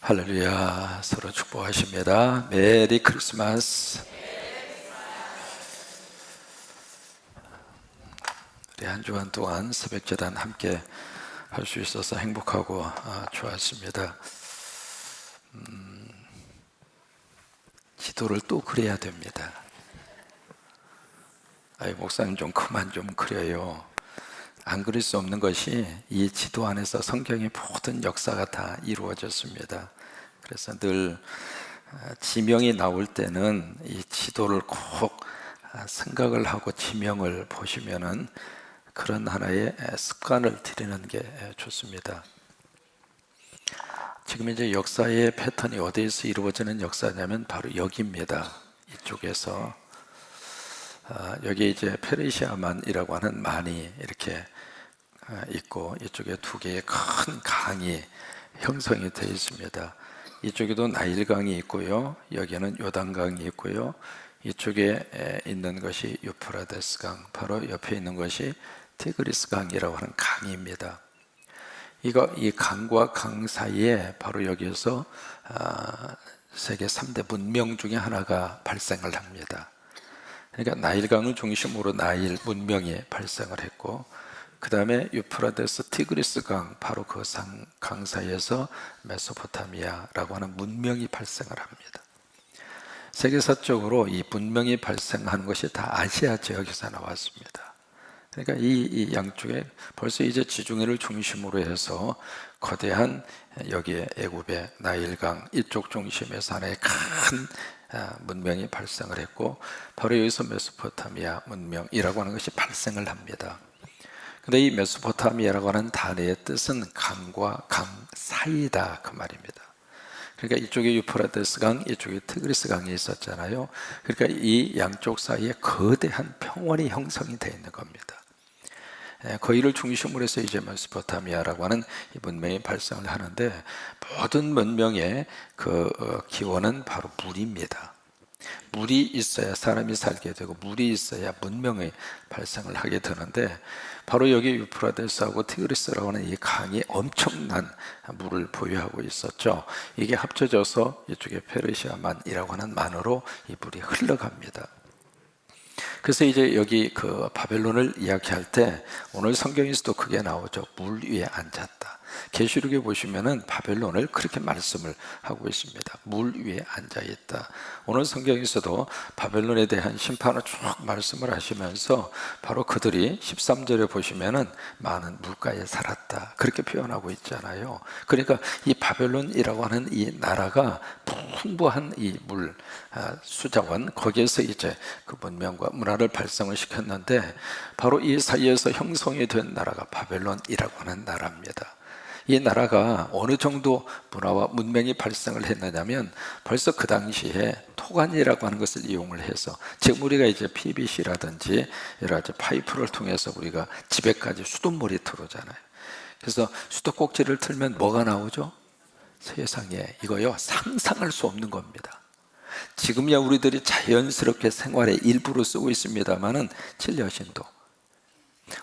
할렐루야. 서로 축복하십니다. 메리 크리스마스. 우리 한 주간 동안 새벽제단 함께 할 수 있어서 행복하고 좋았습니다. 지도를 또 그려야 됩니다. 목사님 좀 그만 좀 그려요. 안 그릴 수 없는 것이 이 지도 안에서 성경의 모든 역사가 다 이루어졌습니다. 그래서 늘 지명이 나올 때는 이 지도를 꼭 생각을 하고 지명을 보시면은 그런 하나의 습관을 들이는 게 좋습니다. 지금 이제 역사의 패턴이 어디에서 이루어지는 역사냐면 바로 여기입니다. 이쪽에서 여기 이제 페르시아만이라고 하는 만이 이렇게 있고, 이쪽에 두 개의 큰 강이 형성이 되어 있습니다. 이쪽에도 나일강이 있고요, 여기는 요단강이 있고요, 이쪽에 있는 것이 유프라데스강, 바로 옆에 있는 것이 티그리스강이라고 하는 강입니다. 이 강과 강 사이에 바로 여기에서 세계 3대 문명 중에 하나가 발생을 합니다. 그러니까 나일강을 중심으로 나일 문명이 발생을 했고, 그 다음에 유프라데스 티그리스강, 바로 그 강 사이에서 메소포타미아라고 하는 문명이 발생을 합니다. 세계사적으로 이 문명이 발생한 것이 다 아시아 지역에서 나왔습니다. 그러니까 이 양쪽에 벌써 이제 지중해를 중심으로 해서 거대한, 여기에 애굽의 나일강 이쪽 중심에서 하나의 큰 문명이 발생을 했고, 바로 여기서 메소포타미아 문명이라고 하는 것이 발생을 합니다. 근데 이 메소포타미아라고 하는 단어의 뜻은 강과 강 사이다, 그 말입니다. 그러니까 이쪽에 유프라데스 강, 이쪽에 티그리스 강이 있었잖아요. 그러니까 이 양쪽 사이에 거대한 평원이 형성이 되어 있는 겁니다. 거기를 중심으로 해서 이제 메소포타미아라고 하는 이 문명이 발생을 하는데, 모든 문명의 그 기원은 바로 물입니다. 물이 있어야 사람이 살게 되고, 물이 있어야 문명이 발생을 하게 되는데, 바로 여기 유프라데스하고 티그리스라고 하는 이 강이 엄청난 물을 보유하고 있었죠. 이게 합쳐져서 이쪽에 페르시아만이라고 하는 만으로 이 물이 흘러갑니다. 그래서 이제 여기 그 바벨론을 이야기할 때 오늘 성경에서도 그게 나오죠. 물 위에 앉았다. 계시록에 보시면은 바벨론을 그렇게 말씀을 하고 있습니다. 물 위에 앉아 있다. 오늘 성경에서도 바벨론에 대한 심판을 쭉 말씀을 하시면서 바로 그들이 13절에 보시면은 많은 물가에 살았다, 그렇게 표현하고 있잖아요. 그러니까 이 바벨론이라고 하는 이 나라가 풍부한 이 물 수자원, 거기에서 이제 그 문명과 문화를 발생을 시켰는데, 바로 이 사이에서 형성이 된 나라가 바벨론이라고 하는 나라입니다. 이 나라가 어느 정도 문화와 문명이 발생을 했느냐면, 벌써 그 당시에 토관이라고 하는 것을 이용을 해서, 지금 우리가 이제 PVC라든지 여러 가지 파이프를 통해서 우리가 집에까지 수돗물이 들어오잖아요. 그래서 수도꼭지를 틀면 뭐가 나오죠? 세상에, 이거요 상상할 수 없는 겁니다. 지금야 우리들이 자연스럽게 생활의 일부로 쓰고 있습니다만은, 진여신도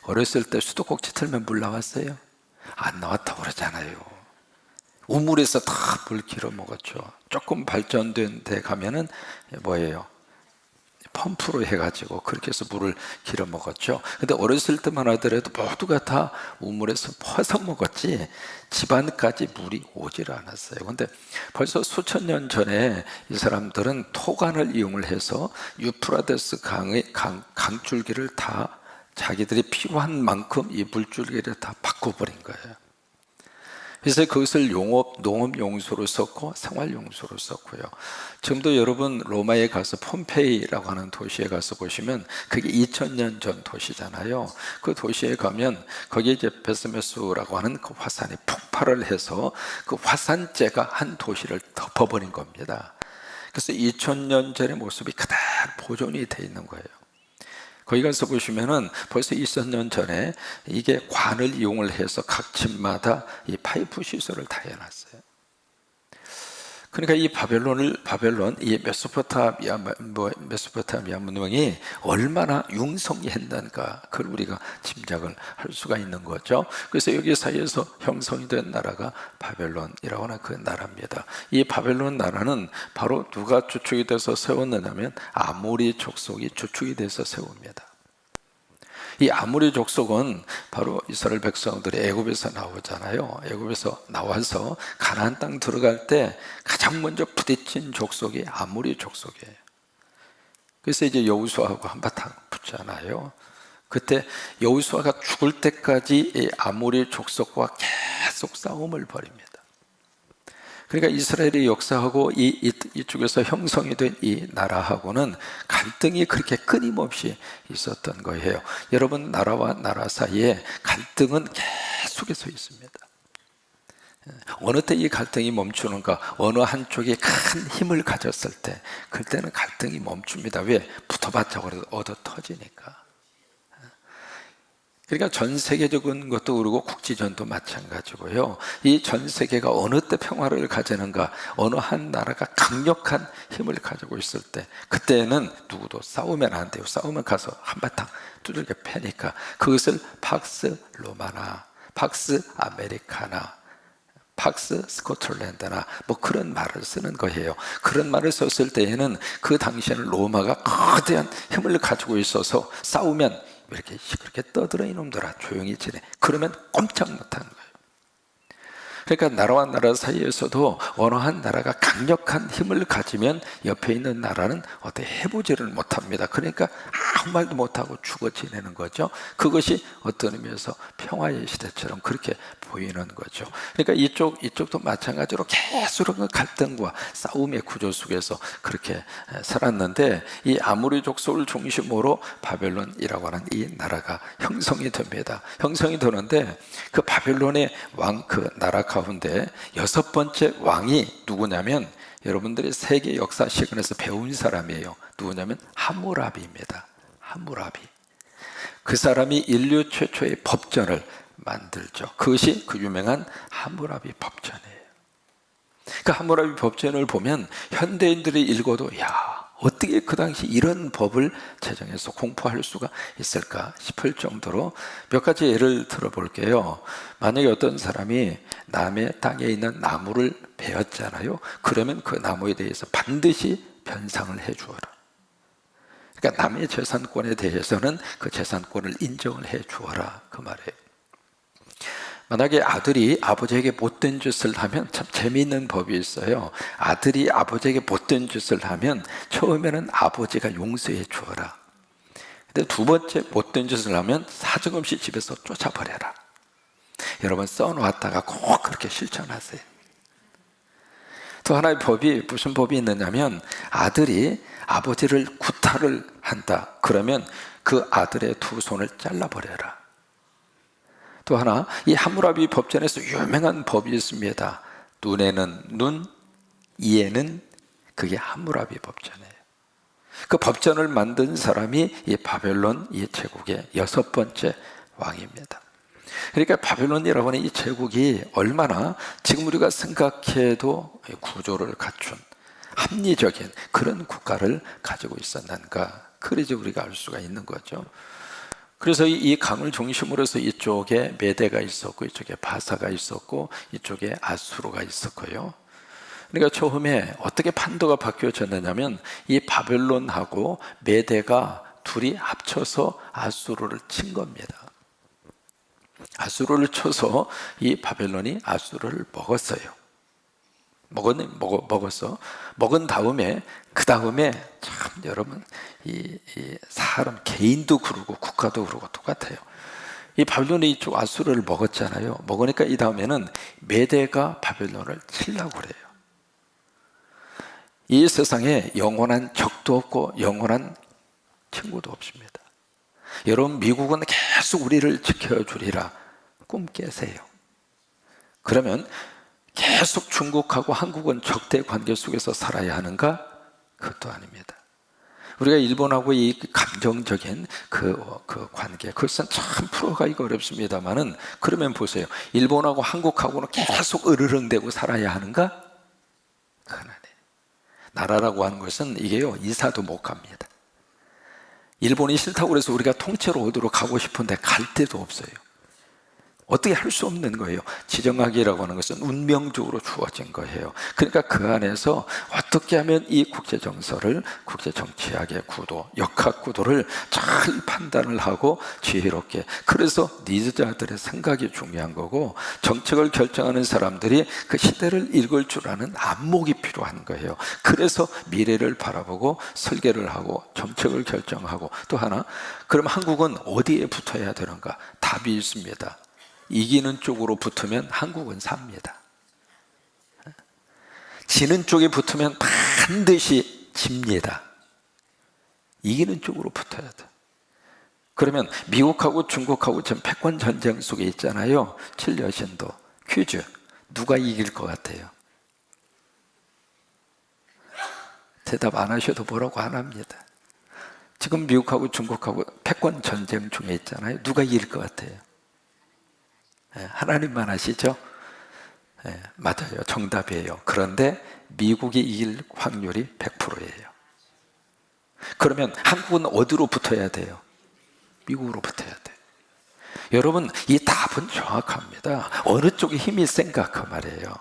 어렸을 때 수도꼭지 틀면 물 나왔어요? 안 나왔다고 그러잖아요. 우물에서 다 물 길어 먹었죠. 조금 발전된 데 가면은 뭐예요? 펌프로 해가지고 그렇게 해서 물을 길어 먹었죠. 근데 어렸을 때만 하더라도 모두가 다 우물에서 퍼서 먹었지 집안까지 물이 오질 않았어요. 근데 벌써 수천 년 전에 이 사람들은 토관을 이용을 해서 유프라데스 강의 강줄기를 다 자기들이 필요한 만큼 이 물줄기를 다 바꿔버린 거예요. 그래서 그것을 농업용수로 썼고 생활용수로 썼고요. 지금도 여러분 로마에 가서 폼페이라고 하는 도시에 가서 보시면, 그게 2000년 전 도시잖아요. 그 도시에 가면 거기에 이제 베스메수라고 하는 그 화산이 폭발을 해서 그 화산재가 한 도시를 덮어버린 겁니다. 그래서 2000년 전의 모습이 그대로 보존이 돼 있는 거예요. 거기 가서 보시면은 벌써 2000년 전에 이게 관을 이용을 해서 각 집마다 이 파이프 시설을 다 해놨어요. 그러니까 이 바벨론, 이 메소포타미아 문명이 얼마나 융성했는가, 그걸 우리가 짐작을 할 수가 있는 거죠. 그래서 여기 사이에서 형성이 된 나라가 바벨론이라고 하는 그 나라입니다. 이 바벨론 나라는 바로 누가 주축이 돼서 세웠느냐면 아모리 족속이 주축이 돼서 세웁니다. 이 아모리 족속은 바로 이스라엘 백성들이 애굽에서 나오잖아요. 애굽에서 나와서 가나안 땅 들어갈 때 가장 먼저 부딪힌 족속이 아모리 족속이에요. 그래서 이제 여호수아하고 한바탕 붙잖아요. 그때 여호수아가 죽을 때까지 이 아모리 족속과 계속 싸움을 벌입니다. 그러니까 이스라엘의 역사하고 이쪽에서 형성이 된 이 나라하고는 갈등이 그렇게 끊임없이 있었던 거예요. 여러분, 나라와 나라 사이에 갈등은 계속해서 있습니다. 어느 때 이 갈등이 멈추는가? 어느 한쪽이 큰 힘을 가졌을 때, 그때는 갈등이 멈춥니다. 왜? 붙어봤자 얻어 터지니까. 그러니까 전 세계적인 것도 그렇고 국지전도 마찬가지고요. 이 전 세계가 어느 때 평화를 가지는가, 어느 한 나라가 강력한 힘을 가지고 있을 때, 그때는 누구도 싸우면 안 돼요. 싸우면 가서 한바탕 두들겨 패니까 그것을 팍스 로마나, 팍스 아메리카나, 팍스 스코틀랜드나 뭐 그런 말을 쓰는 거예요. 그런 말을 썼을 때에는 그 당시에는 로마가 거대한 힘을 가지고 있어서 싸우면 이렇게 시끄럽게 떠들어 이놈들아 조용히 지내, 그러면 꼼짝 못하는 거예요. 그러니까 나라와 나라 사이에서도 어느 한 나라가 강력한 힘을 가지면 옆에 있는 나라는 어떻게 해보지를 못합니다. 그러니까 아무 말도 못하고 죽어 지내는 거죠. 그것이 어떤 의미에서 평화의 시대처럼 그렇게 보이는 거죠. 그러니까 이쪽도 마찬가지로 계속 갈등과 싸움의 구조 속에서 그렇게 살았는데, 이 아모리 족속을 중심으로 바벨론이라고 하는 이 나라가 형성이 됩니다. 형성이 되는데 그 바벨론의 왕, 그 나라 가운데 6번째 왕이 누구냐면, 여러분들이 세계 역사 시간에서 배운 사람이에요. 누구냐면 함무라비입니다. 함무라비. 그 사람이 인류 최초의 법전을 만들죠. 그것이 그 유명한 함무라비 법전이에요. 그 함무라비 법전을 보면 현대인들이 읽어도 야, 어떻게 그 당시 이런 법을 제정해서 공포할 수가 있을까 싶을 정도로 몇 가지 예를 들어볼게요. 만약에 어떤 사람이 남의 땅에 있는 나무를 베었잖아요. 그러면 그 나무에 대해서 반드시 변상을 해 주어라. 그러니까 남의 재산권에 대해서는 그 재산권을 인정을 해 주어라, 그 말이에요. 만약에 아들이 아버지에게 못된 짓을 하면, 참 재미있는 법이 있어요. 아들이 아버지에게 못된 짓을 하면 처음에는 아버지가 용서해 주어라. 근데 두 번째 못된 짓을 하면 사정없이 집에서 쫓아버려라. 여러분, 써놓았다가 꼭 그렇게 실천하세요. 또 하나의 법이, 무슨 법이 있느냐면, 아들이 아버지를 구타를 한다. 그러면 그 아들의 두 손을 잘라버려라. 또 하나, 이 함무라비 법전에서 유명한 법이 있습니다. 눈에는 눈, 이에는, 그게 함무라비 법전이에요. 그 법전을 만든 사람이 이 바벨론 이 제국의 6번째 왕입니다. 그러니까 바벨론이라고 하는 이 제국이 얼마나 지금 우리가 생각해도 구조를 갖춘 합리적인 그런 국가를 가지고 있었는가, 그래서 우리가 알 수가 있는 거죠. 그래서 이 강을 중심으로 해서 이쪽에 메대가 있었고, 이쪽에 바사가 있었고, 이쪽에 아수르가 있었고요. 그러니까 처음에 어떻게 판도가 바뀌어졌느냐면, 이 바벨론하고 메대가 둘이 합쳐서 아수르를 친 겁니다. 아수르를 쳐서 이 바벨론이 아수르를 먹었어요. 먹었어. 먹은 다음에, 그 다음에 참 여러분, 이 사람 개인도 그러고 국가도 그러고 똑같아요. 이 바벨론이 이쪽 아수르를 먹었잖아요. 먹으니까 이 다음에는 메대가 바벨론을 치려고 그래요. 이 세상에 영원한 적도 없고 영원한 친구도 없습니다. 여러분, 미국은 계속 우리를 지켜주리라 꿈 깨세요. 그러면 계속 중국하고 한국은 적대 관계 속에서 살아야 하는가? 그것도 아닙니다. 우리가 일본하고 이 감정적인 그 관계, 그것은 참 풀어가기가 어렵습니다만은, 그러면 보세요. 일본하고 한국하고는 계속 으르렁대고 살아야 하는가? 그건 나라라고 하는 것은 이게요, 이사도 못 갑니다. 일본이 싫다고 그래서 우리가 통째로 어디로 가고 싶은데 갈 데도 없어요. 어떻게 할 수 없는 거예요. 지정학이라고 하는 것은 운명적으로 주어진 거예요. 그러니까 그 안에서 어떻게 하면 이 국제정서를, 국제정치학의 구도, 역학 구도를 잘 판단을 하고 지혜롭게, 그래서 니즈자들의 생각이 중요한 거고, 정책을 결정하는 사람들이 그 시대를 읽을 줄 아는 안목이 필요한 거예요. 그래서 미래를 바라보고 설계를 하고 정책을 결정하고, 또 하나, 그럼 한국은 어디에 붙어야 되는가? 답이 있습니다. 이기는 쪽으로 붙으면 한국은 삽니다. 지는 쪽에 붙으면 반드시 집니다. 이기는 쪽으로 붙어야 돼. 그러면 미국하고 중국하고 지금 패권 전쟁 속에 있잖아요. 7여신도 퀴즈, 누가 이길 것 같아요? 대답 안 하셔도 뭐라고 안 합니다. 지금 미국하고 중국하고 패권 전쟁 중에 있잖아요. 누가 이길 것 같아요? 하나님만 아시죠? 맞아요. 정답이에요. 그런데 미국이 이길 확률이 100%예요. 그러면 한국은 어디로 붙어야 돼요? 미국으로 붙어야 돼요. 여러분, 이 답은 정확합니다. 어느 쪽에 힘이 센가 그 말이에요.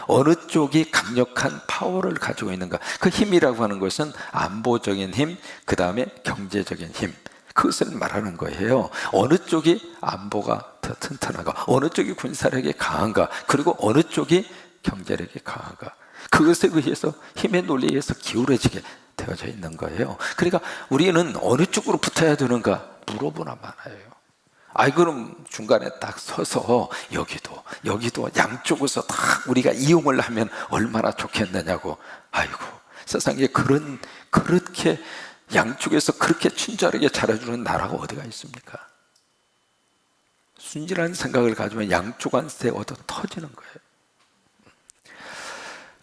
어느 쪽이 강력한 파워를 가지고 있는가. 그 힘이라고 하는 것은 안보적인 힘, 그 다음에 경제적인 힘, 그것을 말하는 거예요. 어느 쪽이 안보가 더 튼튼한가, 어느 쪽이 군사력이 강한가, 그리고 어느 쪽이 경제력이 강한가. 그것에 의해서 힘의 논리에 의해서 기울어지게 되어져 있는 거예요. 그러니까 우리는 어느 쪽으로 붙어야 되는가 물어보나 말아요. 아이, 그럼 중간에 딱 서서 여기도 양쪽에서 다 우리가 이용을 하면 얼마나 좋겠느냐고. 아이고, 세상에 그렇게 양쪽에서 그렇게 친절하게 잘해주는 나라가 어디가 있습니까? 순진한 생각을 가지면 양쪽 한테 얻어 터지는 거예요.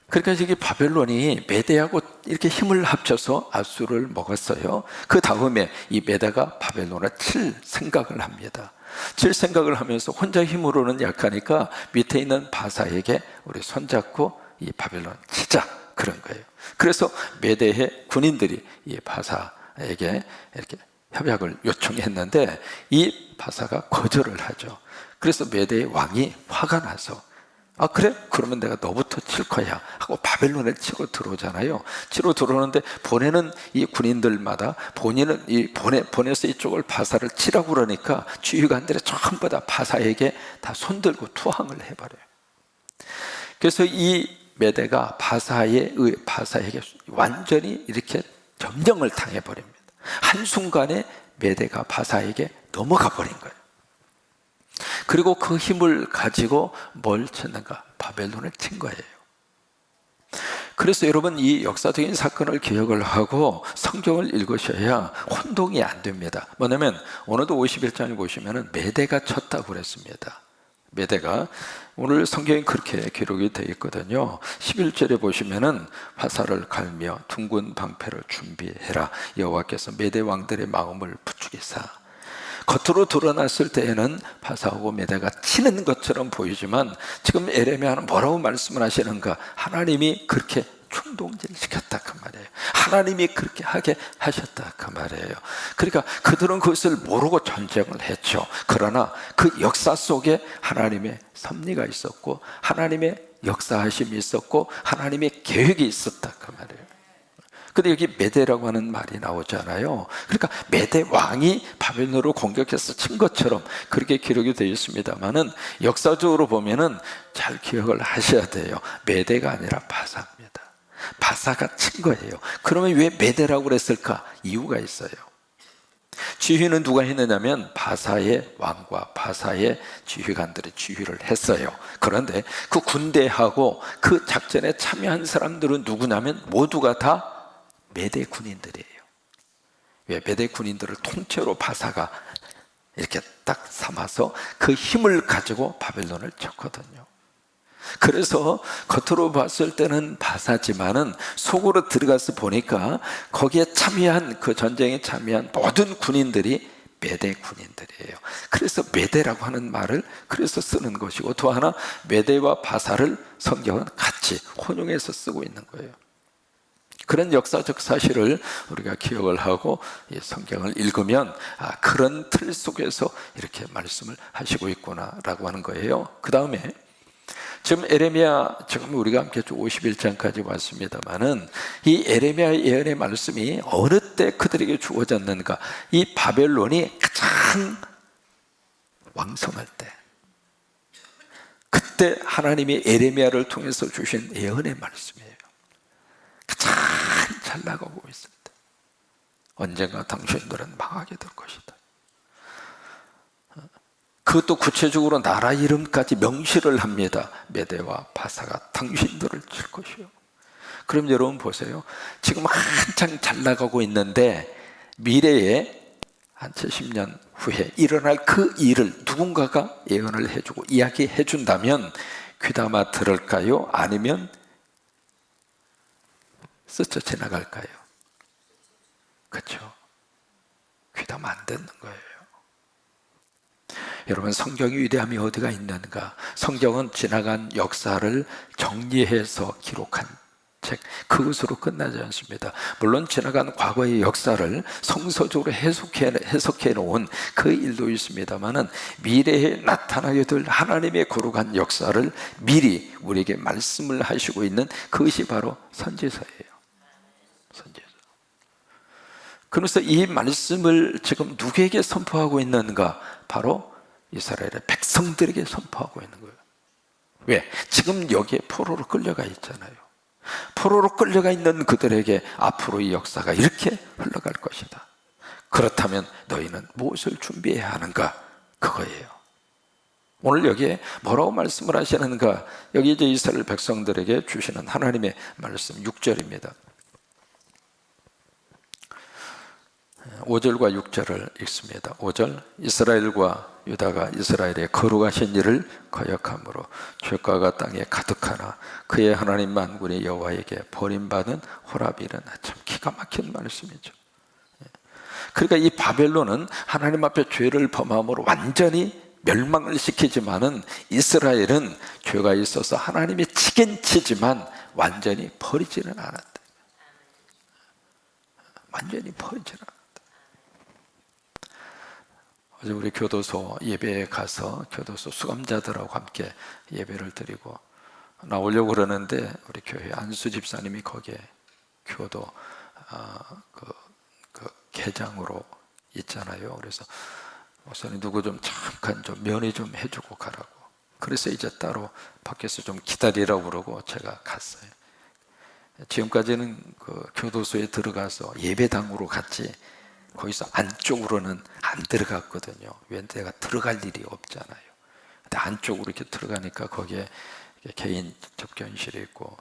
그러니까 이게 바벨론이 메대하고 이렇게 힘을 합쳐서 아수르를 먹었어요. 그 다음에 이 메대가 바벨론을 칠 생각을 합니다. 칠 생각을 하면서 혼자 힘으로는 약하니까 밑에 있는 바사에게 우리 손잡고 이 바벨론 치자, 그런 거예요. 그래서 메대의 군인들이 이 바사에게 이렇게 협약을 요청했는데 이 바사가 거절을 하죠. 그래서 메대의 왕이 화가 나서, 아 그래? 그러면 내가 너부터 칠 거야 하고 바벨론에 치고 들어오잖아요. 치러 들어오는데 보내는 이 군인들마다 본인은 이 보내서 이쪽을 바사를 치라고 그러니까 지휘관들이 전부 다 바사에게 다 손들고 투항을 해버려요. 그래서 이 메대가 바사에게 완전히 이렇게 점령을 당해버립니다. 한순간에 메대가 바사에게 넘어가 버린 거예요. 그리고 그 힘을 가지고 뭘 쳤는가? 바벨론을 친 거예요. 그래서 여러분, 이 역사적인 사건을 기억을 하고 성경을 읽으셔야 혼동이 안 됩니다. 뭐냐면 오늘도 51장에 보시면 메대가 쳤다고 그랬습니다. 메대가, 오늘 성경에 그렇게 기록이 되어 있거든요. 11절에 보시면은 화살을 갈며 둥근 방패를 준비해라. 여호와께서 메대 왕들의 마음을 부추기사. 겉으로 드러났을 때에는 바사하고 메대가 치는 것처럼 보이지만 지금 에레미야는 뭐라고 말씀을 하시는가? 하나님이 그렇게 충동질시켰다 그 말이에요. 하나님이 그렇게 하게 하셨다 그 말이에요. 그러니까 그들은 그것을 모르고 전쟁을 했죠. 그러나 그 역사 속에 하나님의 섭리가 있었고 하나님의 역사하심이 있었고 하나님의 계획이 있었다 그 말이에요. 근데 여기 메대라고 하는 말이 나오잖아요. 그러니까 메대 왕이 바벨론으로 공격해서 친 것처럼 그렇게 기록이 되어 있습니다만은 역사적으로 보면은 잘 기억을 하셔야 돼요. 메대가 아니라 바사입니다. 바사가 친 거예요. 그러면 왜 메대라고 그랬을까? 이유가 있어요. 지휘는 누가 했느냐면 바사의 왕과 바사의 지휘관들이 지휘를 했어요. 그런데 그 군대하고 그 작전에 참여한 사람들은 누구냐면 모두가 다 메대 군인들이에요. 왜? 메대 군인들을 통째로 바사가 이렇게 딱 삼아서 그 힘을 가지고 바벨론을 쳤거든요. 그래서 겉으로 봤을 때는 바사지만은 속으로 들어가서 보니까 거기에 참여한, 그 전쟁에 참여한 모든 군인들이 메대 군인들이에요. 그래서 메대라고 하는 말을 그래서 쓰는 것이고, 또 하나 메대와 바사를 성경은 같이 혼용해서 쓰고 있는 거예요. 그런 역사적 사실을 우리가 기억을 하고 이 성경을 읽으면 그런 틀 속에서 이렇게 말씀을 하시고 있구나라고 하는 거예요. 그 다음에 지금 에레미야, 지금 우리가 함께 51장까지 왔습니다만은 이 에레미야 예언의 말씀이 어느 때 그들에게 주어졌는가? 이 바벨론이 가장 왕성할 때, 그때 하나님이 에레미야를 통해서 주신 예언의 말씀이에요. 가장 잘 나가고 있을 때, 언젠가 당신들은 망하게 될 것이다. 그것도 구체적으로 나라 이름까지 명시를 합니다. 메대와 바사가 당신들을 칠 것이요. 그럼 여러분 보세요. 지금 한창 잘 나가고 있는데 미래에 한 70년 후에 일어날 그 일을 누군가가 예언을 해주고 이야기해 준다면 귀담아 들을까요? 아니면 스쳐 지나갈까요? 그렇죠? 귀담아 안 듣는 거예요. 여러분, 성경의 위대함이 어디가 있는가? 성경은 지나간 역사를 정리해서 기록한 책, 그것으로 끝나지 않습니다. 물론 지나간 과거의 역사를 성서적으로 해석해 놓은 그 일도 있습니다만은 미래에 나타나게 될 하나님의 거룩한 역사를 미리 우리에게 말씀을 하시고 있는 그것이 바로 선지서예요. 선지서. 그래서 이 말씀을 지금 누구에게 선포하고 있는가? 바로 이스라엘의 백성들에게 선포하고 있는 거예요. 왜? 지금 여기에 포로로 끌려가 있잖아요. 포로로 끌려가 있는 그들에게 앞으로 이 역사가 이렇게 흘러갈 것이다. 그렇다면 너희는 무엇을 준비해야 하는가? 그거예요. 오늘 여기에 뭐라고 말씀을 하시는가? 여기 이제 이스라엘 백성들에게 주시는 하나님의 말씀 6절입니다. 5절과 6절을 읽습니다. 5절, 이스라엘과 유다가 이스라엘의 거룩하신 일을 거역함으로 죄가가 땅에 가득하나 그의 하나님 만군의 여호와에게 버림받은 호라비는, 참 기가 막힌 말씀이죠. 그러니까 이 바벨론은 하나님 앞에 죄를 범함으로 완전히 멸망을 시키지만은 이스라엘은 죄가 있어서 하나님이 치긴 치지만 완전히 버리지는 않았다. 완전히 버리지는 않았다. 어제 우리 교도소 예배에 가서 교도소 수감자들하고 함께 예배를 드리고 나오려고 그러는데 우리 교회 안수 집사님이 거기에 교도 그 개장으로 있잖아요. 그래서 목사님 누구 좀 잠깐 좀 면회 좀 해주고 가라고. 그래서 이제 따로 밖에서 좀 기다리라고 그러고 제가 갔어요. 지금까지는 그 교도소에 들어가서 예배당으로 갔지 거기서 안쪽으로는 안 들어갔거든요. 왜? 내가 들어갈 일이 없잖아요. 근데 안쪽으로 이렇게 들어가니까 거기에 개인 접견실이 있고,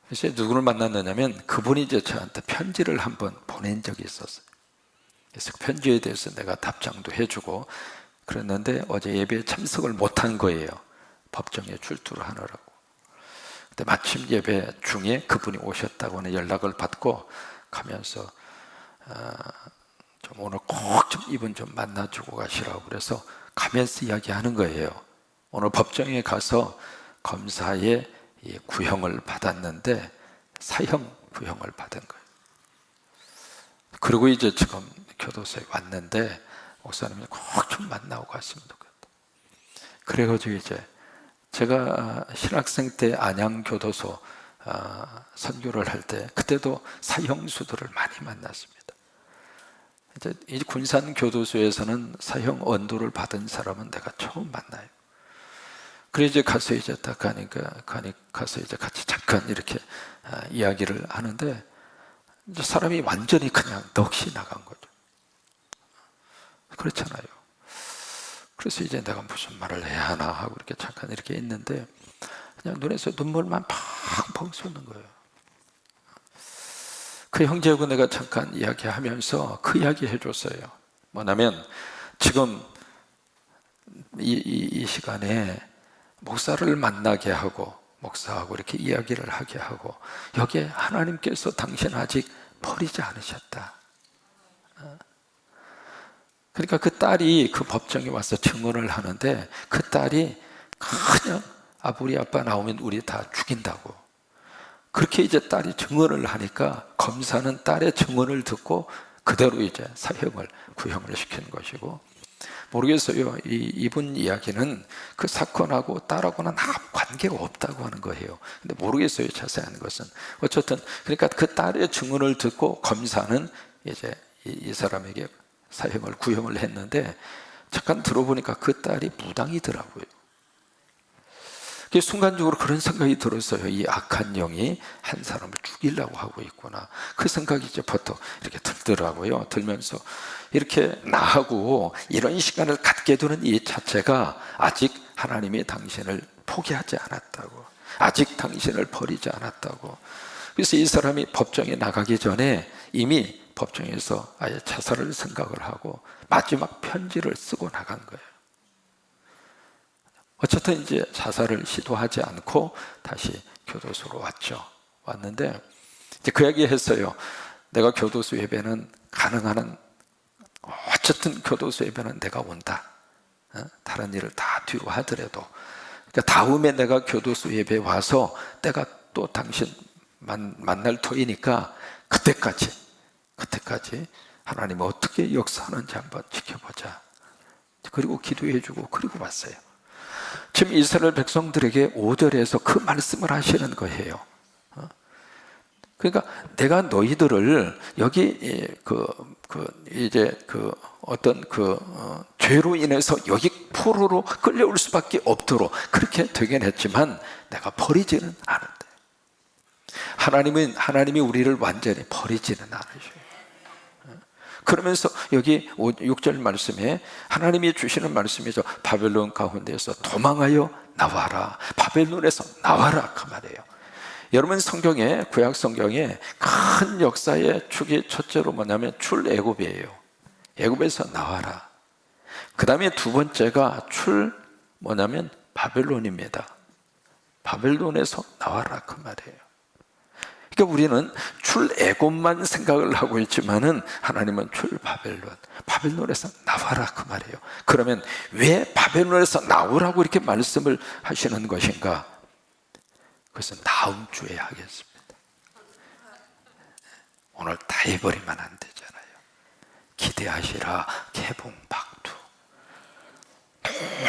그래서 누구를 만났느냐면 그분이 이제 저한테 편지를 한번 보낸 적이 있었어요. 그래서 그 편지에 대해서 내가 답장도 해주고 그랬는데 어제 예배에 참석을 못한 거예요. 법정에 출두를 하느라고. 근데 마침 예배 중에 그분이 오셨다고 하는 연락을 받고 가면서 좀 오늘 꼭 좀 이분 좀 만나주고 가시라고 그래서 가면서 이야기하는 거예요. 오늘 법정에 가서 검사의 구형을 받았는데 사형 구형을 받은 거예요. 그리고 이제 지금 교도소에 왔는데 목사님이 꼭 좀 만나고 갔으면 좋겠다. 그래가지고 이제 제가 신학생 때 안양교도소 선교를 할 때 그때도 사형수들을 많이 만났습니다. 이제 이 군산 교도소에서는 사형 언도를 받은 사람은 내가 처음 만나요. 그래서 이제 가서 이제 딱 가서 이제 같이 잠깐 이렇게 이야기를 하는데 이제 사람이 완전히 그냥 넋이 나간 거죠. 그렇잖아요. 그래서 이제 내가 무슨 말을 해야 하나 하고 이렇게 잠깐 이렇게 있는데 그냥 눈에서 눈물만 펑펑 쏟는 거예요. 그 형제하고 내가 잠깐 이야기하면서 그 이야기 해줬어요. 뭐냐면 지금 이 시간에 목사를 만나게 하고 목사하고 이렇게 이야기를 하게 하고 여기에 하나님께서 당신 아직 버리지 않으셨다. 그러니까 그 딸이 그 법정에 와서 증언을 하는데 그 딸이 그냥 우리 아빠 나오면 우리 다 죽인다고. 그렇게 이제 딸이 증언을 하니까 검사는 딸의 증언을 듣고 그대로 이제 사형을 구형을 시키는 것이고, 모르겠어요. 이분 이야기는 그 사건하고 딸하고는 아무 관계가 없다고 하는 거예요. 근데 모르겠어요, 자세한 것은. 어쨌든 그러니까 그 딸의 증언을 듣고 검사는 이제 이 사람에게 사형을 구형을 했는데, 잠깐 들어보니까 그 딸이 무당이더라고요. 순간적으로 그런 생각이 들었어요. 이 악한 영이 한 사람을 죽이려고 하고 있구나. 그 생각이 이제 버터 이렇게 들더라고요. 들면서 이렇게 나하고 이런 시간을 갖게 되는 이 자체가 아직 하나님이 당신을 포기하지 않았다고, 아직 당신을 버리지 않았다고. 그래서 이 사람이 법정에 나가기 전에 이미 법정에서 아예 자살을 생각을 하고 마지막 편지를 쓰고 나간 거예요. 어쨌든 이제 자살을 시도하지 않고 다시 교도소로 왔는데, 이제 그 얘기 했어요. 내가 교도소 예배는 가능한 한, 어쨌든 교도소 예배는 내가 온다. 다른 일을 다 뒤로 하더라도. 그러니까 다음에 내가 교도소 예배 와서 내가 또 당신 만날 터이니까 그때까지 하나님 어떻게 역사하는지 한번 지켜보자. 그리고 기도해주고 그리고 왔어요. 지금 이스라엘 백성들에게 5절에서 그 말씀을 하시는 거예요. 그러니까 내가 너희들을 여기 죄로 인해서 여기 포로로 끌려올 수밖에 없도록 그렇게 되긴 했지만 내가 버리지는 않은데, 하나님이 우리를 완전히 버리지는 않으셔요. 그러면서 여기 6절 말씀에 하나님이 주시는 말씀이죠. 바벨론 가운데에서 도망하여 나와라. 바벨론에서 나와라 그 말이에요. 여러분, 성경에, 구약 성경에 큰 역사의 축이 첫째로 뭐냐면 출애굽이에요. 애굽에서 나와라. 그 다음에 두 번째가 뭐냐면 바벨론입니다. 바벨론에서 나와라 그 말이에요. 그러니까 우리는 출애굽만 생각을 하고 있지만은 하나님은 바벨론에서 나와라 그 말이에요. 그러면 왜 바벨론에서 나오라고 이렇게 말씀을 하시는 것인가? 그것은 다음 주에 하겠습니다. 오늘 다 해버리면 안 되잖아요. 기대하시라 개봉박두.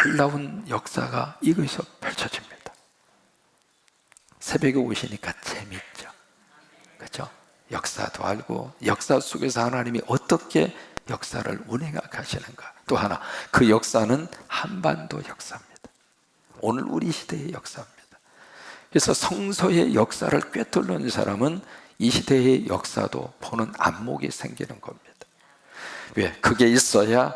놀라운 역사가 이것에서 펼쳐집니다. 새벽에 오시니까 재밌죠. 그렇죠? 역사도 알고 역사 속에서 하나님이 어떻게 역사를 운행하시는가. 또 하나, 그 역사는 한반도 역사입니다. 오늘 우리 시대의 역사입니다. 그래서 성서의 역사를 꿰뚫는 사람은 이 시대의 역사도 보는 안목이 생기는 겁니다. 왜? 그게 있어야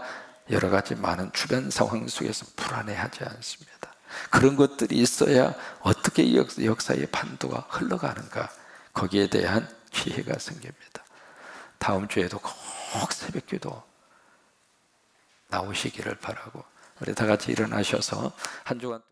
여러 가지 많은 주변 상황 속에서 불안해하지 않습니다. 그런 것들이 있어야 어떻게 역사의 판도가 흘러가는가, 거기에 대한 지혜가 생깁니다. 다음 주에도 꼭 새벽기도 나오시기를 바라고, 우리 다 같이 일어나셔서 한 주간